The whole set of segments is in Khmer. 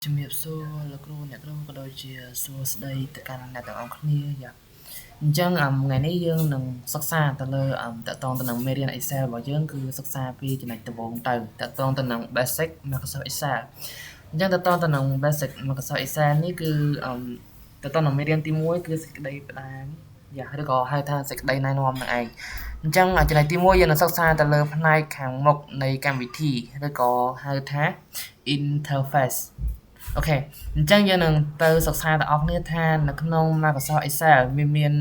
ជំរាបសួរលោកគ្រូអ្នកគ្រូក៏ដូចជាសួស្តីទៅកាន់អ្នកទាំងអស់គ្នាយ៉ាអញ្ចឹងថ្ងៃនេះយើងនឹងសិក្សាទៅលើតកតងទៅនឹងមេរៀន Excel របស់យើងគឺសិក្សាពីចំណុចដំបូងទៅតកតងទៅនឹង Basic Microsoft Excel អញ្ចឹងតកតងទៅនឹង Basic Microsoft Excel នេះគឺតកតងនឹងមេរៀនទី1គឺសេចក្តីផ្ដាំយ៉ាឬក៏ហៅថាសេចក្តីណែនាំនឹងឯងអញ្ចឹងចំណុចទី1យើងនឹងសិក្សាទៅលើផ្នែកខាងមុខនៃកម្មវិធីឬក៏ហៅថា interfaceអូខេអញ្ចឹងយើងនឹងទៅសិក្សាទាំងអស់គ្នាថានៅក្នុង Microsoft Excel មាន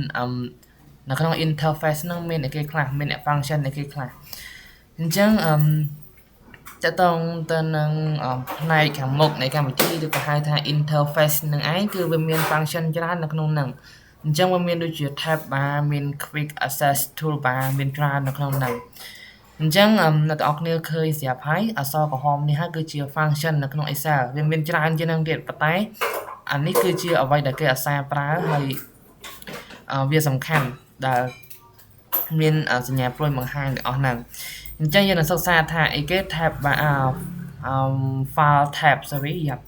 នៅក្នុង interface ហ្នឹងមានអីគេខ្លះមាន function អីគេខ្លះអញ្ចឹងតកតងទៅនឹងផ្នែកខាងមុខនៃកម្មវិធីឬក៏ហៅថា interface នឹងឯងគឺវាមាន function ច្រើននៅក្នុងហ្នឹងអញ្ចឹងវាមានដូចជា tab bar មាន quick access toolbar មានច្រើននៅក្នុងហ្នឹងអញ្ចឹងអ្នកទាំងអស់គ្នាឃើញស្រាប់ហើយអក្សរក្រហមនេះហើយគឺជា function នៅក្នុង Excel វាមានច្រើនជាងនឹងទៀតប៉ុន្តែអានេះគឺជាអ្វីដែលគេអាសាប្រើហើយវាសំខាន់ដែលមានសញ្ញាព្រួយបង្ហាញទាំងអស់ហ្នឹងអញ្ចឹងយើងនឹងសិក្សាថាអីគេ tab file tab sorry យ៉ា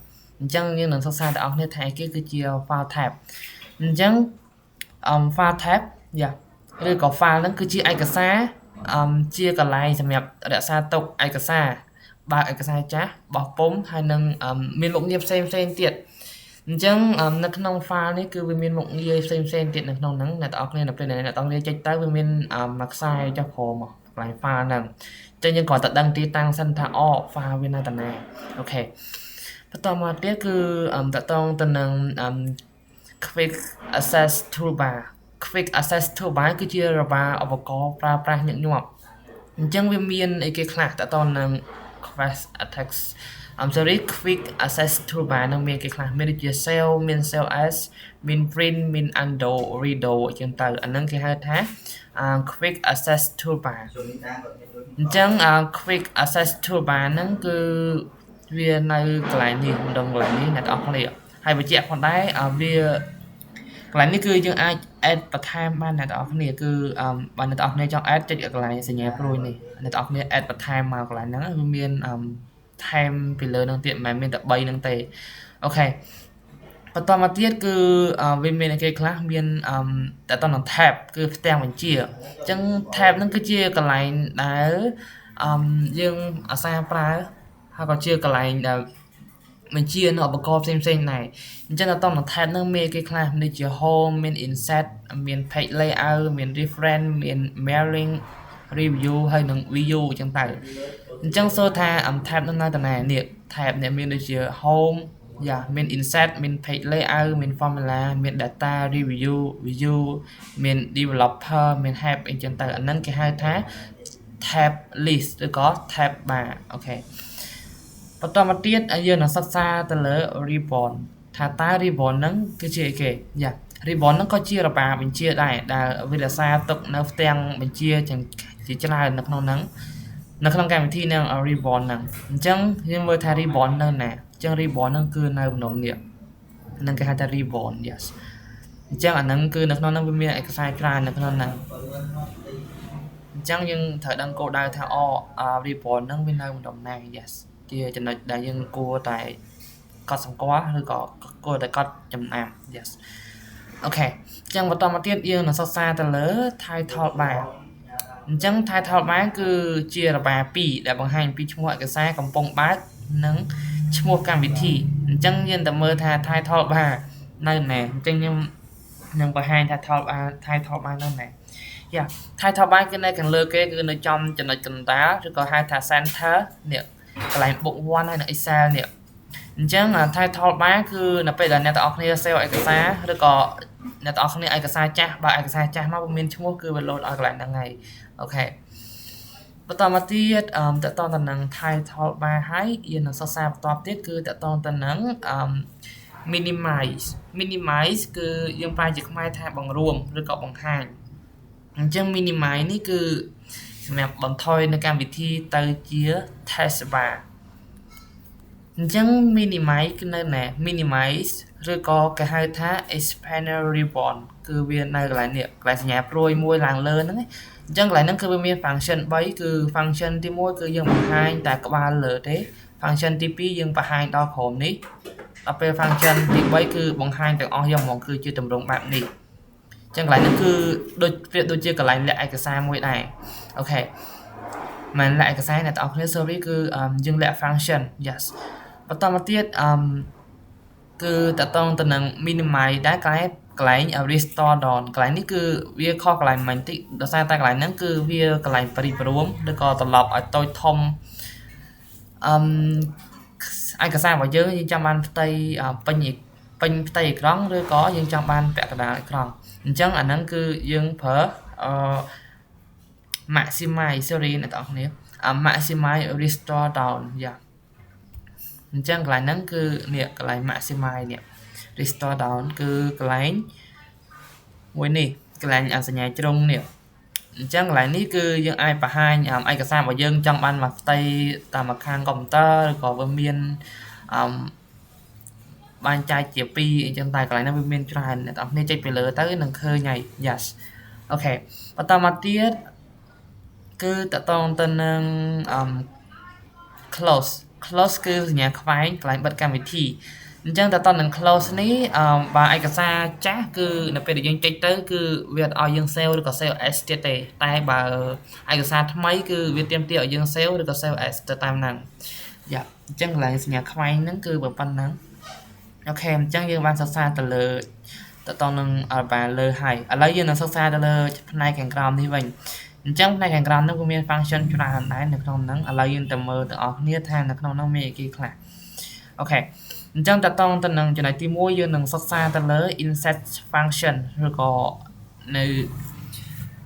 អញ្ចឹងយើងនឹងសិក្សាទាំងអស់គ្នាថាអីគេគឺជា file tab អញ្ចឹងfile tab យ៉ាឬក៏ file ហ្នឹងគឺជាឯកសារជាកន្លែងសម្រាប់រក្សាទុកឯកសារបើកឯកសារចាស់បោះពុម្ពហើយនឹងមានមុខងារផ្សេងទៀតអញ្ចឹងនៅក្នុង file នេះគឺវាមានមុខងារផ្សេងទៀតនៅក្នុងហ្នឹងអ្នកទាំងអស់គ្នានៅពេលដែលអ្នកទាំងអស់គ្នាចុចទៅវាមានមួយខ្សែចុះក្រោមមកកន្លែង file ហ្នឹងអញ្ចឹងយើងគ្រាន់តែដឹងទីតាំងសិនថាfile វានៅតាណាអូខេបន្តមកទៀតគឺតកតងទៅនឹងquick access toolbar quick access toolbar គឺជារបស់ឧបករណ៍ប្រើប្រាស់ញឹកញាប់អញ្ចឹងវាមានអីគេខ្លះតកតងនឹង quick access toolbar នឹងមានគេខ្លះមានដូចជា cell មាន cell s មាន print មាន undo redo អញ្ចឹងទៅអាហ្នឹងគេហៅថា quick access toolbar អញ្ចឹងquick access toolbar ហ្នឹងគឺវានៅកន្លែងនេះម្ដងកន្លែងនេះអ្នកទាំងអស់គ្នាហើយបញ្ជាក់ផងដែរវាកន្លែងនេះគឺយើងអាច add បន្ថែមបានអ្នកទាំងអស់គ្នាគឺបើអ្នកទាំងអស់គ្នាចង់ add ចុចកន្លែងសញ្ញាព្រួយនេះអ្នកទាំងអស់គ្នា add បន្ថែមមកកន្លែងហ្នឹងវាមានថែមពីលើហ្នឹងទៀតមិនមែនមានតែ3ហ្នឹងទេអូខេបន្តមកទៀតគឺវាមានអីគេខ្លះមានតទៅនឹង tab គឺផ្ទាំងបញ្ជាអញ្ចឹង tab ហ្នឹងគឺជាកន្លែងដែលយើងអាសាប្រើហើយក៏ជាកន្លែងដែលបញ្ជានៅឧបករណ៍ផ្សេងដែរអញ្ចឹងតទៅនឹង tab ហ្នឹងមានគេខ្លះដូចជា home មាន insert មាន page layout មាន reference មាន mailing review ហើយនឹង view អញ្ចឹងទៅអញ្ចឹងសូថា tab ហ្នឹងនៅតាណានេះ tab នេះមានដូចជា home យ៉ាមាន insert មាន page layout មាន formula មាន data review view មាន developer មាន help អីចឹងទៅអាហ្នឹងគេហៅថា tab list ឬក៏ tab bar អូខេបន្តមកទៀតយើងនឹងសិក្សាទៅលើ ribbon ថាតើ ribbon ហ្នឹងគឺជាអីគេយ៉ា ribbon ហ្នឹងក៏ជារបស់បញ្ជាដែរដែលវារក្សាទុកនៅផ្ទាំងបញ្ជាជាច្រើននៅក្នុងហ្នឹងនៅក្នុងកម្មវិធីនឹង ribbon ហ្នឹងអញ្ចឹងយើងមើលថា ribbon នៅណាអញ្ចឹង ribbon ហ្នឹងគឺនៅម្ដុំនេះហ្នឹងគេហៅថា ribbon yes អញ្ចឹងអាហ្នឹងគឺនៅក្នុងហ្នឹងវាមានឯកសារច្រើននៅក្នុងហ្នឹងអញ្ចឹងយើងត្រូវដឹងគោលដៅថា ribbon ហ្នឹងវានៅម្ដុំណា yes ជាចំណុចដែលយើងគួរតែកត់សម្គាល់ឬក៏គួរតែកត់ចំណាំ yes អូខេអញ្ចឹងបន្តមកទៀតយើងនឹងសិក្សាទៅលើ title bar អញ្ចឹង title bar គឺជារបា2ដែលបង្ហាញពីឈ្មោះឯកសារកំពុងបើកនិងឈ្មោះកម្មវិធីអញ្ចឹងយើងទៅមើលថា title bar នៅណាអញ្ចឹងខ្ញុំនឹងបង្ហាញថា title bar នៅណាយ៉ា title bar គឺនៅខាងលើគេគឺនៅចំចំណុចកណ្ដាលឬក៏ហៅថា center នេះកន្លែង book 1ហើយនៅ Excel នេះអញ្ចឹង title bar គឺនៅពេលដែលអ្នកទាំងអស់គ្នា save ឯកសារឬក៏អ្នកទាំងអស់គ្នាឯកសារចាស់បើឯកសារចាស់មកមានឈ្មោះគឺវា load ឲ្យកន្លែងហ្នឹងហើយអូខេបន្តមកទៀតតកតងទៅនឹង title bar ហើយយើងនឹងសិក្សាបន្តទៀតគឺតកតងទៅនឹងminimize គឺយើងប្រែជាខ្មែរថាបង្រួមឬក៏បង្ហាញអញ្ចឹង minimize នេះគឺសម្រាប់បន្ថយនៅកម្មវិធីទៅជា test bar អញ្ចឹង minimize គឺនៅណា minimize ឬក៏គេហៅថា expander ribbon គឺវានៅកន្លែងនេះកន្លែងសញ្ញាព្រួយមួយឡើងលើហ្នឹងអញ្ចឹងកន្លែងហ្នឹងគឺវាមាន function 3គឺ function ទី1គឺយើងបង្ហាញតែក្បាលលើទេ function ទី2យើងបង្ហាញដល់ក្រោមនេះ ដល់ពេល function ទី3គឺបង្ហាញទាំងអស់យកមកគឺជាទម្រង់បែបនេះអញ្ចឹងកន្លែងនេះគឺដូចជាកន្លែងលាក់ឯកសារមួយដែរអូខេមិនលាក់ឯកសារអ្នកទាំងអស់គ្នា sorry គឺយើងលាក់ function yes បន្តមកទៀតគឺតកតងទៅនឹង minimize ដែរកន្លែង restore down កន្លែងនេះគឺវាខុសកន្លែងមិនតិចដោយសារតែកន្លែងហ្នឹងគឺវាកន្លែងបរិបរួមឬក៏ត្រឡប់ឲ្យតូចធំឯកសាររបស់យើងចង់បានផ្ទៃពេញផ្ទៃអេក្រង់ឬក៏យើងចង់បានពាក់កណ្ដាលអេក្រង់អញ្ចឹងអាហ្នឹងគឺយើងប្រើmaximize sorry អ្នកទាំងអស់គ្នា maximize restore down យ៉ាអញ្ចឹងកន្លែងហ្នឹងគឺនេះកន្លែង maximize នេះ restore down គឺកន្លែងមួយនេះកន្លែងសញ្ញាជ្រុងនេះអញ្ចឹងកន្លែងនេះគឺយើងអាចបង្ហាញឯកសាររបស់យើងចង់បានមកផ្ទៃតាមមកខាងកុំព្យូទ័រឬក៏វាមានបានចែកជា2អញ្ចឹងតែកន្លែងហ្នឹងវាមានច្រើនអ្នកទាំងគ្នាចុចពីលើទៅនឹងឃើញហើយ yes អូខេបន្តមកទៀតគឺតកតងទៅនឹងclose គឺសញ្ញាខ្វែងកន្លែងបិទកម្មវិធីអញ្ចឹងតើតើនឹង close នេះបើឯកសារចាស់គឺនៅពេលដែលយើងចុចទៅគឺវាអត់ឲ្យយើង save ឬក៏ save as ទៀតទេតែបើឯកសារថ្មីគឺវាទាមទារឲ្យយើង save ឬក៏ save as ទៅតាមហ្នឹងយ៉ាអញ្ចឹងកន្លែងសញ្ញាខ្វែងហ្នឹងគឺប៉ុណ្ណឹងអូខេអញ្ចឹងយើងបានសិក្សាទៅលើតើតើនឹងបានលើហើយឥឡូវយើងនឹងសិក្សាទៅលើផ្នែកខាងក្រោមនេះវិញអញ្ចឹងផ្នែកខាងក្រោមនោះក៏មាន function ច្រើនដែរនៅក្នុងហ្នឹងឥឡូវយើងទៅមើលទាំងអស់គ្នាថានៅក្នុងហ្នឹងមានអីគេខ្លះអូខេអញ្ចឹងតើតើទៅនឹងចំណុចទី1យើងនឹងសិក្សាទៅលើ insert function ឬក៏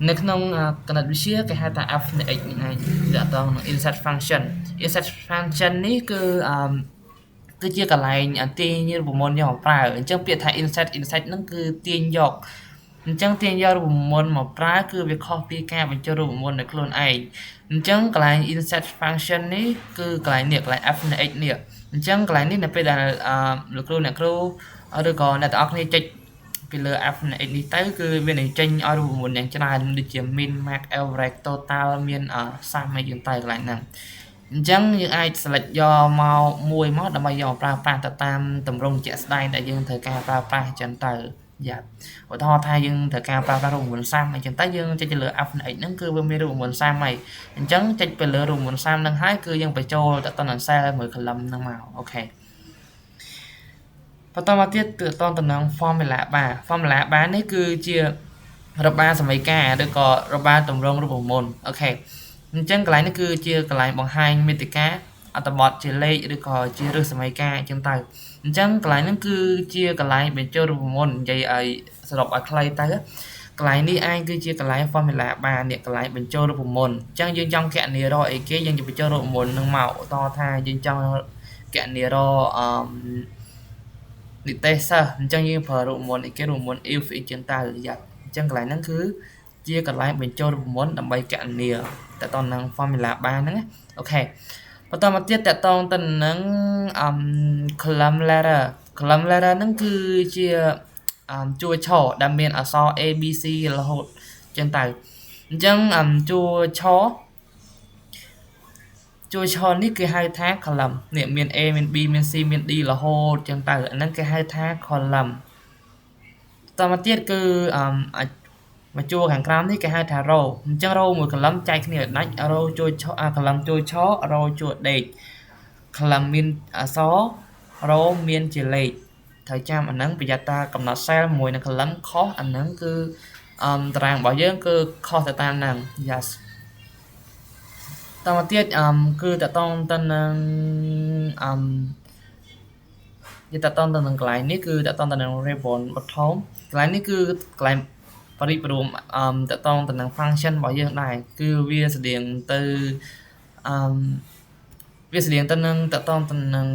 នៅក្នុងគណិតវិទ្យាគេហៅថា fនៃ x នេះឯងតើតើនឹង insert function នេះគឺជាកន្លែងទាញរូបមន្តយកមកប្រើអញ្ចឹងពាក្យថា insert ហ្នឹងគឺទាញយកអញ្ចឹងទាញយករូបមន្តមកប្រើគឺវាខុសពីការបញ្ចូលរូបមន្តនៅខ្លួនឯងអញ្ចឹងកន្លែង insert function នេះគឺកន្លែងនេះកន្លែង f នៃ x នេះអញ្ចឹងកន្លែងនេះនៅពេលដែលលោកគ្រូអ្នកគ្រូឬក៏អ្នកទាំងអស់គ្នាចុចពីលើ f នៃ x នេះទៅគឺវានឹងចេញឲ្យរូបមន្តយ៉ាងច្រើនដូចជា min max average total មានសាសអីយ៉ាងទៅកន្លែងហ្នឹងអញ្ចឹងយើងអាច select យកមកមួយមកដើម្បីយកមកប្រើប្រាស់ទៅតាមទម្រង់ជាក់ស្ដែងដែលយើងត្រូវការប្រើប្រាស់អញ្ចឹងទៅយ៉ាឧទាហរណ៍ថាយើងត្រូវការប្រើប្រាស់រូបមន្តសាមអញ្ចឹងទៅយើងចុចទៅលើ f នៃ x ហ្នឹងគឺវាមានរូបមន្តសាមហើយអញ្ចឹងចុចទៅលើរូបមន្តសាមហ្នឹងហើយគឺយើងបញ្ចូលទៅតាម cell មួយ column ហ្នឹងមកអូខេបន្តមកទៀតគឺតទៅនឹង formula bar នេះគឺជារបារសមីការឬក៏របារទម្រង់រូបមន្តអូខេអញ្ចឹងកន្លែងនេះគឺជាកន្លែងបង្ហាញមាតិកាអត្ថបទជាលេខឬក៏ជារឹសសមីការអញ្ចឹងទៅអញ្ចឹងកន្លែងហ្នឹងគឺជាកន្លែងបញ្ចូលរូបមន្តនិយាយឲ្យសរុបឲ្យខ្លីទៅកន្លែងនេះឯងគឺជាកន្លែង formula bar នេះកន្លែងបញ្ចូលរូបមន្តអញ្ចឹងយើងចង់គណនារកអីគេយើងបញ្ចូលរូបមន្តនឹងមកឧទាហរណ៍ថាយើងចង់គណនារកនិទេសសិស្សអញ្ចឹងយើងប្រើរូបមន្តអីគេរូបមន្ត if អញ្ចឹងទៅយ៉ាអញ្ចឹងកន្លែងហ្នឹងគឺជាកន្លែងបញ្ចូលរូបមន្តដើម្បីគណនាតទៅនឹង formula bar ហ្នឹងអូខេបន្តមកទៀតតទៅនឹងcolumn letter ហ្នឹងគឺជាជួរឆដែលមានអក្សរ A B C រហូតអញ្ចឹងទៅអញ្ចឹងជួរឆនេះគេហៅថា column នេះមាន A មាន B មាន C មាន D រហូតអញ្ចឹងទៅអាហ្នឹងគេហៅថា column តមកទៀតគឺមកជួរខាងក្រោមនេះគេហៅថា row អញ្ចឹង row មួយ column ចែកគ្នាឲ្យដាច់ row ជួរឆ column ជួរឆ row ជួរដេក column មានអក្សរ row មានជាលេខត្រូវចាំអាហ្នឹងប្រយ័ត្នថាកំណត់ cell មួយនៅ column ខុសអាហ្នឹងគឺតារាងរបស់យើងគឺខុសទៅតាមហ្នឹង yes តមកទៀតគឺតទៅនឹងនិយាយតទៅនឹងកន្លែងនេះគឺតទៅនឹង ribbon bottom កន្លែងនេះគឺកន្លែងបរិបរួមតទៅនឹង function របស់យើងដែរគឺវាស្តៀងទៅនឹងតទៅនឹង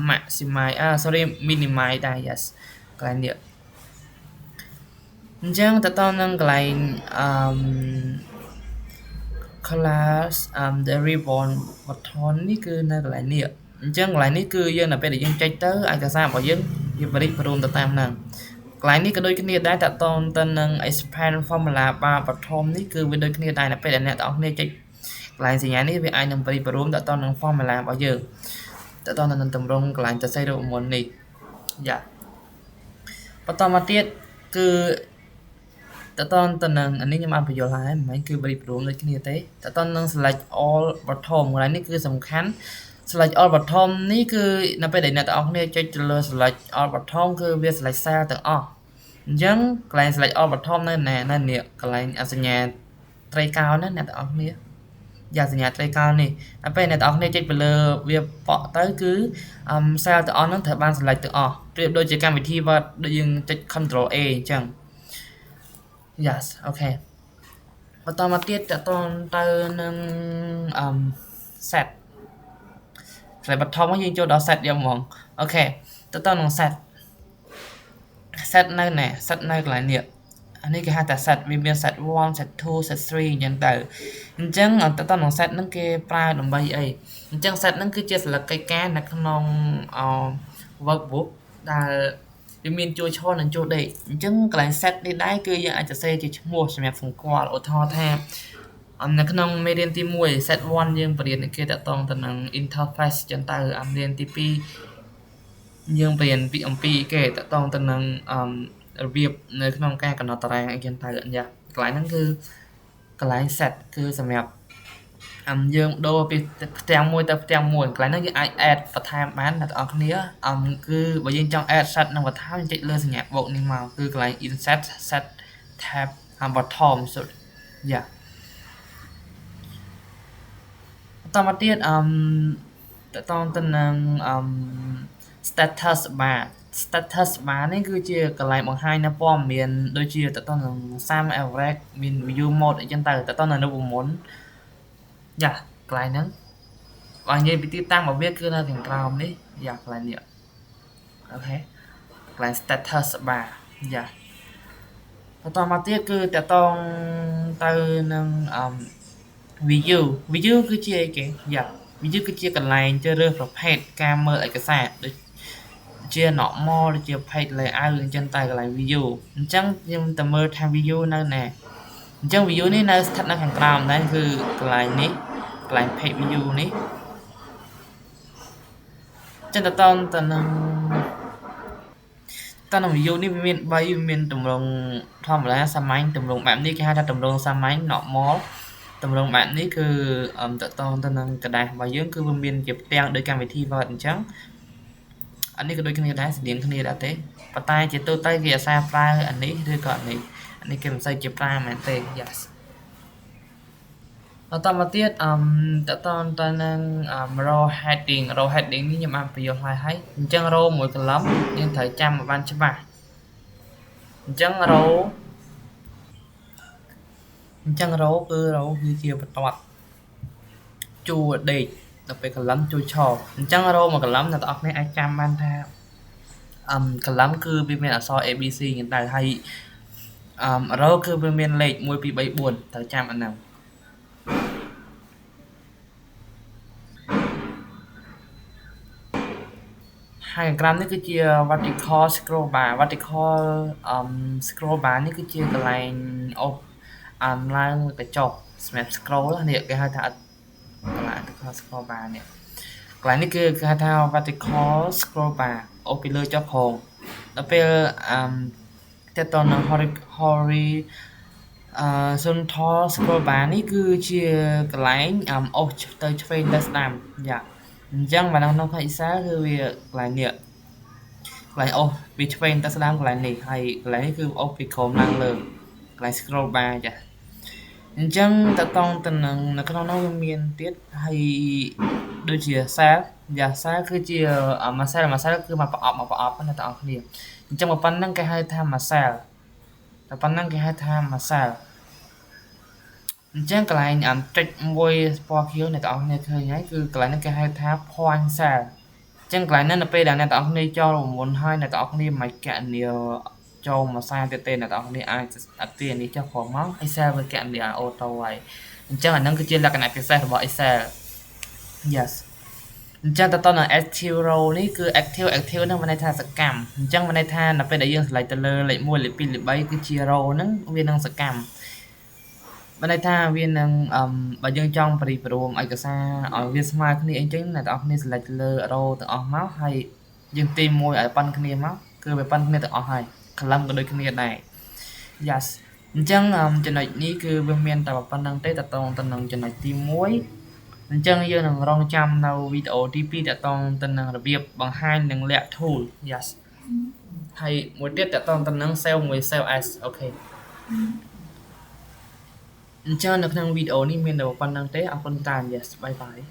maximize sorry minimize ដែរ yes កន្លែងនេះអញ្ចឹងតទៅនឹងកន្លែងclass the ribbon button នេះគឺនៅកន្លែងនេះអញ្ចឹងកន្លែងនេះគឺយើងនៅពេលដែលយើងចុចទៅឯកសាររបស់យើងវាបរិបរួមទៅតាមហ្នឹងកន្លែងនេះក៏ដូចគ្នាដែរតទៅនឹង expand formula bar bottom នេះគឺវាដូចគ្នាដែរនៅពេលដែលអ្នកទាំងអស់គ្នាចុចកន្លែងសញ្ញានេះវាអាចនឹងបរិបរួមទៅនឹង formula របស់យើង តើតើនឹងតម្រងកន្លែងសរសេររូបមន្តនេះយ៉ាបន្តមកទៀតគឺតើតើទៅនឹងអានេះខ្ញុំបានបញ្យល់ហើយមិនមែនគឺ brief room ដូចគ្នាទេតើតើនឹង select all bottom កន្លែងនេះគឺសំខាន់ select all bottom នេះគឺនៅពេលដែលអ្នកទាំងអស់គ្នាចុចទៅលើ select all bottom គឺវា select cell ទាំងអស់អញ្ចឹងកន្លែង select all bottom នៅណានៅនេះកន្លែងសញ្ញាត្រីកោណណាអ្នកទាំងអស់គ្នាយ៉ាងសញ្ញាត្រីកោណនេះដល់ពេលអ្នកទាំងអស់គ្នាចុចទៅលើវាប៉ក់ទៅគឺ cell ទាំងអស់ហ្នឹងត្រូវបាន select ទាំងអស់ប្រៀបដូចជាកម្មវិធី Word ដូចយើងចុច Control A អញ្ចឹង yes អូខេបន្តមកទៀតតើតទៅនឹងset ផ្នែកបឋមយើងចូលដល់ set យកហ្មងអូខេតើតនឹង set នៅណា set នៅកន្លែងនេះអានេះគេហៅថា set វាមាន set 1 set 2 set 3អញ្ចឹងទៅអញ្ចឹងតើតនឹង set ហ្នឹងគេប្រើដើម្បីអីអញ្ចឹង set ហ្នឹងគឺជាសិលឹកកិច្ចការនៅក្នុងworkbook ដែលវាមានជួរឈរនិងជួរដេកអញ្ចឹងកន្លែង set នេះដែរគឺយើងអាចសរសេរជាឈ្មោះសម្រាប់សម្គាល់ឧទាហរណ៍ថានៅក្នុងមេរៀនទី1 set 1យើងបរៀនគេតកតងទៅនឹង interface ចឹងទៅមេរៀនទី2យើងបរៀនពីអំពីគេតកតងទៅនឹងរបៀបនៅក្នុងការកំណត់តារាងអីចឹងទៅយ៉ាកន្លែងហ្នឹងគឺកន្លែង set គឺសម្រាប់យើងដូរពីផ្ទាំងមួយទៅផ្ទាំងមួយកន្លែងហ្នឹងយើងអាច add បន្ថែមបានអ្នកទាំងអស់គ្នាគឺបើយើងចង់ add set នឹងបន្ថែមចុចលើសញ្ញាបូកនេះមកគឺកន្លែង insert set tab bottom យ៉ាតមកទៀតតកតងទៅនឹងstatus bar status bar នេះគឺជាកន្លែងបង្ហាញនៅព័ត៌មានដូចជាតកតងនឹង SAM average មាន view mode អីចឹងទៅតកតងនឹងរូបមន្តយ៉ាកន្លែងហ្នឹងបើនិយាយពីទីតាំងរបស់វាគឺនៅខាងក្រោមនេះយ៉ាកន្លែងនេះអូខេកន្លែង status bar យ៉ាបន្តមកទៀតគឺតកតងទៅនឹង view គឺជាអីគេយ៉ា view គឺជាកន្លែងជ្រើសរើសប្រភេទការមើលឯកសារដូចជា normal ដូចជា page layout អញ្ចឹងតែកន្លែង view អញ្ចឹងខ្ញុំទៅមើលថា view នៅណាអញ្ចឹង view នេះនៅស្ថិតនៅខាងក្រោមដែរគឺកន្លែងនេះកន្លែង page view នេះចឹងតទៅនឹងview នេះវាមាន3វាមានតម្រងធម្មតាសាមញ្ញតម្រងបែបនេះគេហៅថាតម្រងសាមញ្ញ normal តម្រងបែបនេះគឺតកតងទៅនឹងกระดาษរបស់យើងគឺវាមានជាផ្ទាំងដោយកម្មវិធី Word អញ្ចឹងអានេះក៏ដូចគ្នាដែរស្តៀងគ្នាដែរទេប៉ុន្តែជាទូទៅគេអាសាប្រើអានេះឬក៏អានេះគេមិនសូវជាប្រើមែនទេ yes បន្តមកទៀតតកតងទៅនឹង row heading នេះខ្ញុំបានបញ្យល់ហើយអញ្ចឹង row មួយ column យើងត្រូវចាំឲ្យបានច្បាស់អញ្ចឹង row គឺ row គឺជាបន្ទាត់ជួរដេកដល់ពេល column ជួរឈរអញ្ចឹង row មួយ column អ្នកទាំងអស់គ្នាអាចចាំបានថាcolumn គឺវាមានអក្សរ ABC អញ្ចឹងទៅហើយ row គឺវាមានលេខ1 2 3 4ត្រូវចាំអាហ្នឹងហើយខាងក្រោមនេះគឺជា vertical scroll bar scroll bar នេះគឺជាកន្លែងឡើងទៅចុះសម្រាប់ scroll នេះគេហៅថាកន្លែង vertical scroll bar នេះកន្លែងនេះគឺគេហៅថា vertical scroll bar ពីលើចុះក្រោមដល់ពេលតើតនៅ horizontal scroll bar នេះគឺជាកន្លែងទៅឆ្វេងទៅស្ដាំយ៉ាអញ្ចឹងបើនៅក្នុង Excel គឺវាកន្លែងនេះកន្លែងវាឆ្វេងទៅស្ដាំកន្លែងនេះហើយកន្លែងនេះគឺពីក្រោមឡើងលើកន្លែង scroll bar ចាអញ្ចឹងតកតងទៅនឹងនៅក្នុងនោះវាមានទៀតហើយដូចជា cell គឺជាមួយ cell គឺមកប្រអប់ណាបងប្អូនគ្នាអញ្ចឹងប៉ុណ្្នឹងគេហៅថាមួយ cell តែប៉ុណ្្នឹងគេហៅថាមួយ cell អញ្ចឹងកន្លែងចុចមួយពណ៌ខៀវអ្នកទាំងអស់គ្នាឃើញហើយគឺកន្លែងហ្នឹងគេហៅថា point cell អញ្ចឹងកន្លែងហ្នឹងនៅពេលដែលអ្នកទាំងអស់គ្នាចូលរមុនហើយអ្នកទាំងអស់គ្នាមិនគណនាចូលមួយសារទៀតទេអ្នកទាំងអស់គ្នាអាចអត់ទីនេះចុះក្រោមមក Excel វាគណនាអូតូហើយអញ្ចឹងអាហ្នឹងគឺជាលក្ខណៈពិសេសរបស់ Excel yes អញ្ចឹងតើតើ active row នេះគឺ active ហ្នឹងមានន័យថាសកម្មអញ្ចឹងមានន័យថានៅពេលដែលយើង select ទៅលើលេខ1លេខ2លេខ3គឺជា row ហ្នឹងវានឹងសកម្ម បានន័យថាវានឹងបើយើងចង់ប្រីព្រមឯកសារឲ្យវាស្មើគ្នាអីចឹងអ្នកទាំងអស់គ្នា select លើ row ទាំងអស់មកហើយយើងទាញមួយឲ្យប៉ុនគ្នាមកគឺវាប៉ុនគ្នាទាំងអស់ហើយ column ក៏ដូចគ្នាដែរ yes អញ្ចឹងចំណុចនេះគឺវាមានតែប៉ុណ្្នឹងទេតកតងទៅនឹងចំណុចទី1អញ្ចឹងយើងនឹងរងចាំនៅវីដេអូទី2តកតងទៅនឹងរបៀបបង្ហាញនិងលាក់ tool yes ហើយមួយទៀតតកតងទៅនឹង save មួយ save as អូខេអញ្ចឹងនៅក្នុងវីដេអូនេះមានតែប៉ុណ្្នឹងទេអរគុណតា yes bye bye